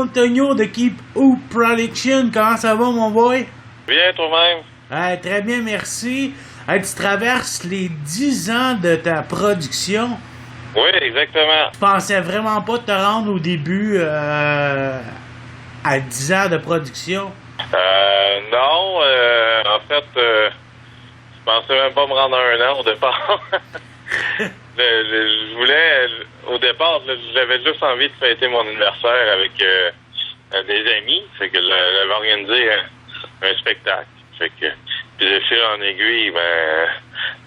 Antonio de Keep Hoop Production, comment ça va mon boy? Bien toi-même? Très bien, merci. Tu traverses les 10 ans de ta production. Oui, exactement. Tu pensais vraiment pas te rendre au début à 10 ans de production? Non, en fait, je pensais même pas me rendre à 1 an au départ. Je voulais, au départ, j'avais juste envie de fêter mon anniversaire avec des amis. Fait que j'avais organisé un spectacle. Fait que, puis de fil en aiguille,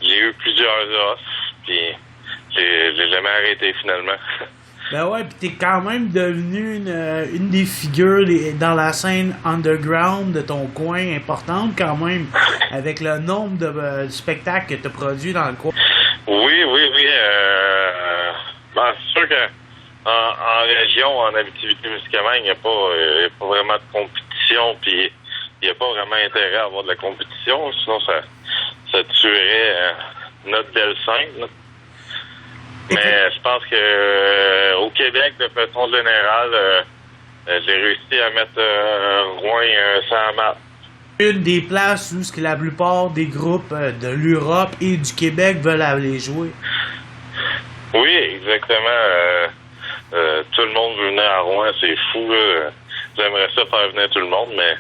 j'ai eu plusieurs offres, puis j'ai jamais arrêté finalement. Ben ouais, pis t'es quand même devenu une des figures dans la scène underground de ton coin, importante quand même, avec le nombre de spectacles que t'as produits dans le coin. Oui. C'est sûr que en région, en Abitibi-Témiscamingue, il n'y a pas vraiment de compétition, puis il n'y a pas vraiment intérêt à avoir de la compétition, sinon ça tuerait notre belle scène. Là. Mais je pense que au Québec, de façon générale, j'ai réussi à mettre Rouyn sur la map. Une des places où ce que la plupart des groupes de l'Europe et du Québec veulent aller jouer. Oui, exactement. Tout le monde veut venir à Rouen, c'est fou. Là. J'aimerais ça faire venir tout le monde, mais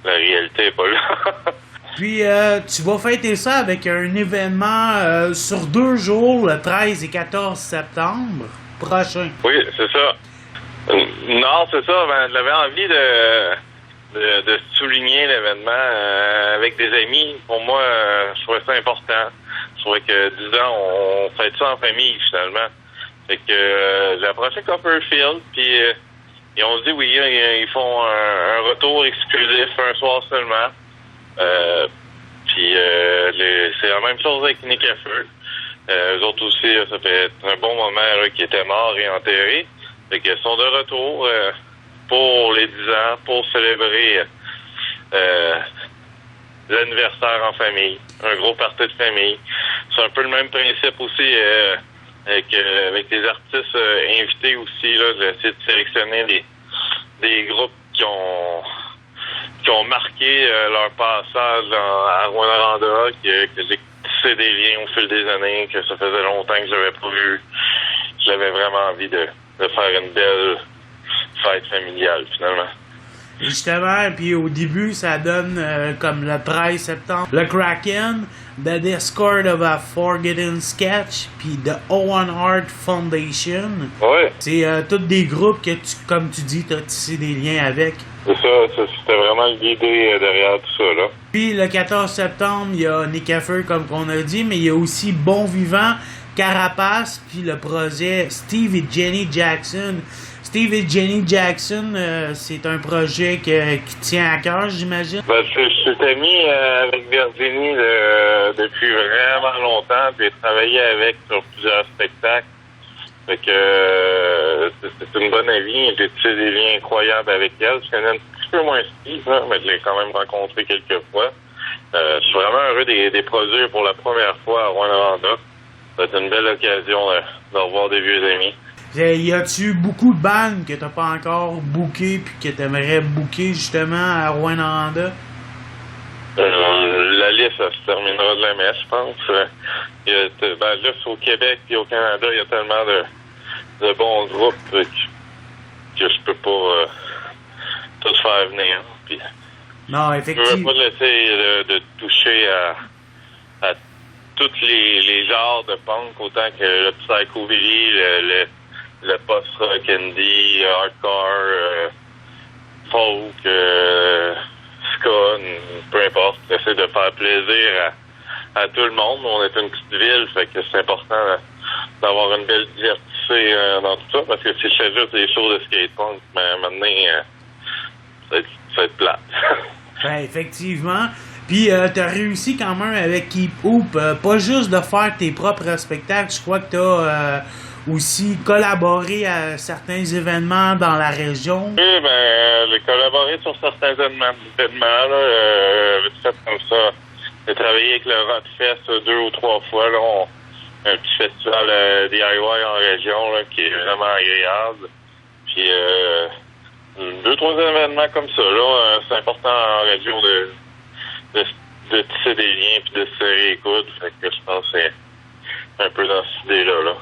la réalité n'est pas là. Puis, tu vas fêter ça avec un événement sur 2 jours, le 13 et 14 septembre prochain. Oui, c'est ça. Non, c'est ça. J'avais envie de souligner l'événement avec des amis. Pour moi, je trouvais ça important. Je trouvais que 10 ans, on fête ça en famille, finalement. Fait que j'ai approché Copperfield, puis ils ont dit oui, ils font un retour exclusif un soir seulement. Puis c'est la même chose avec Nick à Feu. Eux autres aussi, ça fait un bon moment qu'ils étaient morts et enterrés. Fait qu'ils sont de retour pour les 10 ans, pour célébrer l'anniversaire en famille. Un gros party de famille. C'est un peu le même principe aussi avec les artistes invités aussi. Là, j'ai essayé de sélectionner des groupes qui ont marqué leur passage à Rouyn-Noranda, que j'ai tissé des liens au fil des années, que ça faisait longtemps que j'avais pas vu. J'avais vraiment envie de faire une belle fête familiale, finalement. Justement, puis au début, ça donne comme le 13 septembre, le Kraken, The Discord of a Forgotten Sketch, puis The Owen Hart Foundation. Ouais. C'est tous des groupes que comme tu dis, t'as tissé des liens avec. C'est ça, c'était vraiment l'idée derrière tout ça, là. Puis le 14 septembre, il y a Nick à Feu, comme on a dit, mais il y a aussi Bon Vivant, Carapace, puis le projet Steve et Jenny Jackson. Steve et Jenny Jackson, c'est un projet qui tient à cœur, j'imagine? Je suis ami avec Virginie depuis vraiment longtemps, puis j'ai travaillé avec sur plusieurs spectacles. Fait que c'est une bonne amie. J'ai tissé des liens incroyables avec elle. Je connais un petit peu moins Steve, là, mais je l'ai quand même rencontré quelques fois. Je suis vraiment heureux des produire pour la première fois à Rouyn-Noranda. Ça va être une belle occasion de revoir des vieux amis. Y a-tu beaucoup de bandes que t'as pas encore bookées puis que t'aimerais booker justement à Rouyn-Noranda? La liste, ça se terminera de la messe, je pense. Là, au Québec et au Canada, il y a tellement de bons groupes que je peux pas tout faire venir. Puis, non, effectivement. Je veux pas laisser de toucher à tous les genres de punk, autant que le psychobilly, le post-rock indie, hardcore, folk, ska, peu importe. J'essaie de faire plaisir à tout le monde. On est une petite ville, fait que c'est important d'avoir une belle diversité dans tout ça, parce que si je fais juste des shows de skatepunk, maintenant, ça va être plate. Ben, effectivement. Puis, t'as réussi quand même avec Keep Hoop, pas juste de faire tes propres spectacles, je crois que t'as aussi collaboré à certains événements dans la région. Oui, j'ai collaboré sur certains événements, là, vite fait comme ça. J'ai travaillé avec le Rockfest 2 ou 3 fois, là, un petit festival DIY en région, là, qui est vraiment agréable. Puis, 2-3 événements comme ça, là. C'est important en radio de tisser des liens puis de se serrer les coudes. Fait que je pense que c'est un peu dans cette idée-là, là.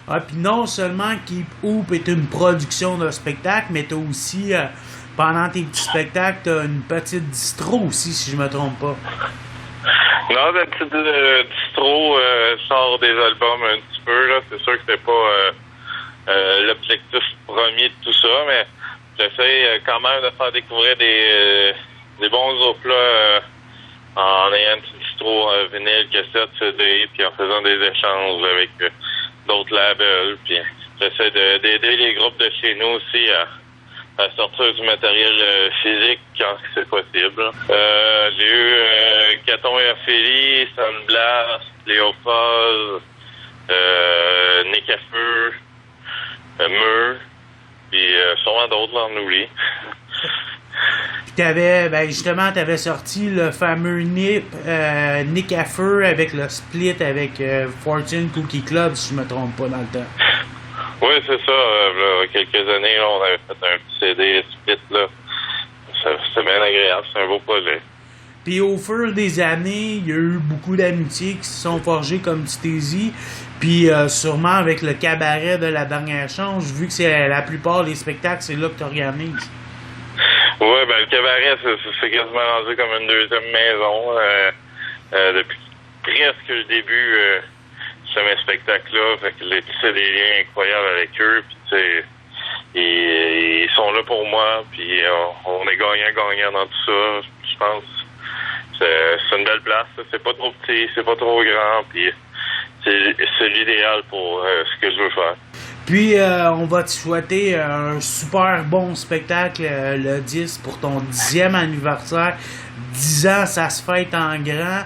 Ah, puis non seulement Keep Hoop est une production de spectacle, mais t'as aussi, pendant tes petits spectacles, t'as une petite distro aussi, si je me trompe pas. Non, la petite distro sort des albums un petit peu, là. C'est sûr que c'est pas l'objectif premier de tout ça, mais j'essaie quand même de faire découvrir des bons groupes, là, en ayant une petite distro vinyle, cassette, CD, puis en faisant des échanges avec d'autres labels, puis j'essaie d'aider les groupes de chez nous aussi à sortir du matériel physique quand c'est possible. J'ai eu Caton et Ophélie, Sandblast, Léopold, Nick à Feu, Meur, puis sûrement d'autres, là, on oublie. Puis t'avais sorti le fameux Nick à Feu avec le split avec Fortune Cookie Club, si je me trompe pas dans le temps. Oui, c'est ça. Là, quelques années, là, on avait fait un petit CD split, là. C'est bien agréable, c'est un beau projet. Puis au fur des années, il y a eu beaucoup d'amitiés qui se sont forgées, comme tu t'es dit. Puis sûrement avec le cabaret de la dernière chance, vu que c'est la plupart des spectacles, c'est là que tu organises. Oui, ben le cabaret, c'est quasiment rendu comme une deuxième maison. Depuis presque le début de mes spectacles-là, fait que j'ai tissé des liens incroyables avec eux, puis tu sais, ils sont là pour moi, puis on est gagnant dans tout ça. Je pense c'est une belle place. C'est pas trop petit, c'est pas trop grand, puis c'est l'idéal pour ce que je veux faire. Puis, on va te souhaiter un super bon spectacle le 10 pour ton 10e anniversaire. 10 ans, ça se fête en grand.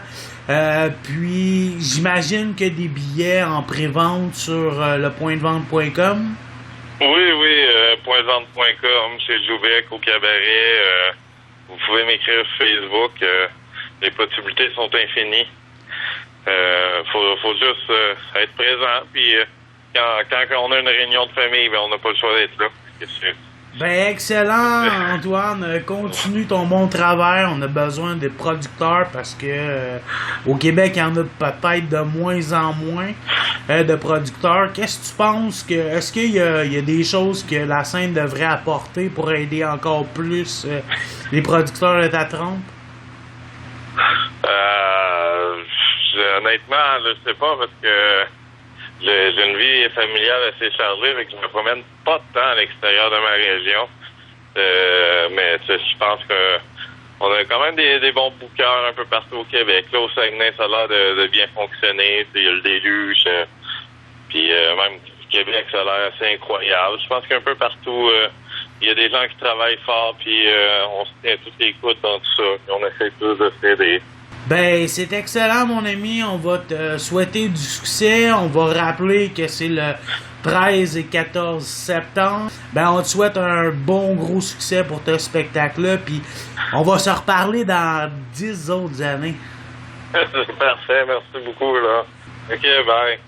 Puis, j'imagine que des billets en pré-vente sur lepointdevente.com. Oui, pointdevente.com, chez Joubec, au cabaret. Vous pouvez m'écrire sur Facebook. Les possibilités sont infinies. Faut juste être présent, puis... Quand on a une réunion de famille, ben on n'a pas le choix d'être là. Ben excellent, Antoine. Continue ton bon travail. On a besoin de producteurs parce que au Québec, il y en a peut-être de moins en moins de producteurs. Qu'est-ce que tu penses est-ce qu'il y a des choses que la scène devrait apporter pour aider encore plus les producteurs de ta trompe? Honnêtement, je sais pas parce que j'ai une vie familiale assez chargée, fait que je me promène pas de temps à l'extérieur de ma région. Mais je pense que on a quand même des bons bookers un peu partout au Québec. Là, au Saguenay, ça a l'air de bien fonctionner. Il y a le Déluge. Puis même au Québec, ça a l'air assez incroyable. Je pense qu'un peu partout, il y a des gens qui travaillent fort, puis on se tient tous les coudes dans tout ça. Puis on essaie tous de s'aider. Ben, c'est excellent, mon ami. On va te souhaiter du succès. On va rappeler que c'est le 13 et 14 septembre. Ben, on te souhaite un bon gros succès pour ce spectacle-là. Puis, on va se reparler dans 10 autres années. C'est parfait. Merci beaucoup, là. OK, bye.